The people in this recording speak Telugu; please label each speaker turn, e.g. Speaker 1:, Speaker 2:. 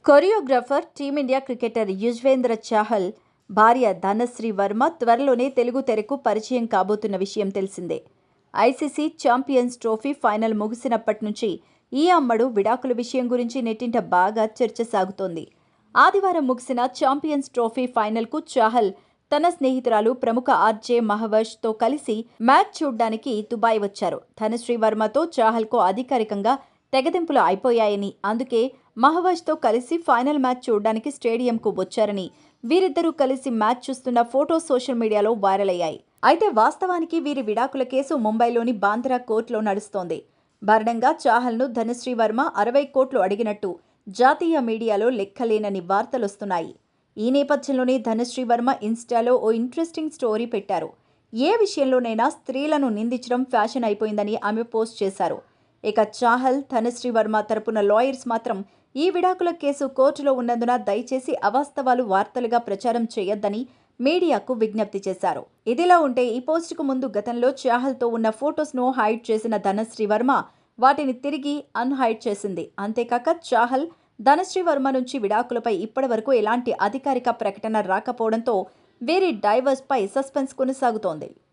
Speaker 1: Choreographer team India cricketer Yuzvendra Chahal భార్య ధనశ్రీ వర్మ త్వరలోనే తెలుగు తెరకు పరిచయం కాబోతున్న విషయం తెలిసిందే. ఐసీసీ ఛాంపియన్స్ ట్రోఫీ ఫైనల్ ముగిసినప్పటి నుంచి ఈ అమ్మడు విడాకుల విషయం గురించి నెట్టింట బాగా చర్చ సాగుతోంది. ఆదివారం ముగిసిన ఛాంపియన్స్ ట్రోఫీ ఫైనల్కు చాహల్ తన స్నేహితురాలు ప్రముఖ ఆర్జే మహవష్తో కలిసి మ్యాచ్ చూడ్డానికి దుబాయ్ వచ్చారు. ధనశ్రీ వర్మతో చాహల్కు అధికారికంగా తెగదెంపులు అయిపోయాయని, అందుకే మహవష్తో కలిసి ఫైనల్ మ్యాచ్ చూడడానికి స్టేడియంకు వచ్చారని, వీరిద్దరూ కలిసి మ్యాచ్ చూస్తున్న ఫోటో సోషల్ మీడియాలో వైరల్ అయ్యాయి. అయితే వాస్తవానికి వీరి విడాకుల కేసు ముంబైలోని బాంద్రా కోర్టులో నడుస్తోంది. భరణంగా చాహల్ను ధనశ్రీ వర్మ 60 కోట్లు అడిగినట్టు జాతీయ మీడియాలో లెక్కలేనని వార్తలొస్తున్నాయి. ఈ నేపథ్యంలోనే ధనశ్రీ వర్మ ఇన్స్టాలో ఓ ఇంట్రెస్టింగ్ స్టోరీ పెట్టారు. ఏ విషయంలోనైనా స్త్రీలను నిందించడం ఫ్యాషన్ అయిపోయిందని ఆమె పోస్ట్ చేశారు. ఇక చాహల్, ధనశ్రీ వర్మ తరపున లాయర్స్ మాత్రం ఈ విడాకుల కేసు కోర్టులో ఉన్నందున దయచేసి అవాస్తవాలు వార్తలుగా ప్రచారం చేయొద్దని మీడియాకు విజ్ఞప్తి చేశారు. ఇదిలా ఉంటే ఈ పోస్టుకు ముందు గతంలో చాహల్తో ఉన్న ఫొటోస్ను హైడ్ చేసిన ధనశ్రీ వర్మ వాటిని తిరిగి అన్హైడ్ చేసింది. అంతేకాక చాహల్, ధనశ్రీ వర్మ నుంచి విడాకులపై ఇప్పటివరకు ఎలాంటి అధికారిక ప్రకటన రాకపోవడంతో వీరి డైవర్స్పై సస్పెన్స్ కొనసాగుతోంది.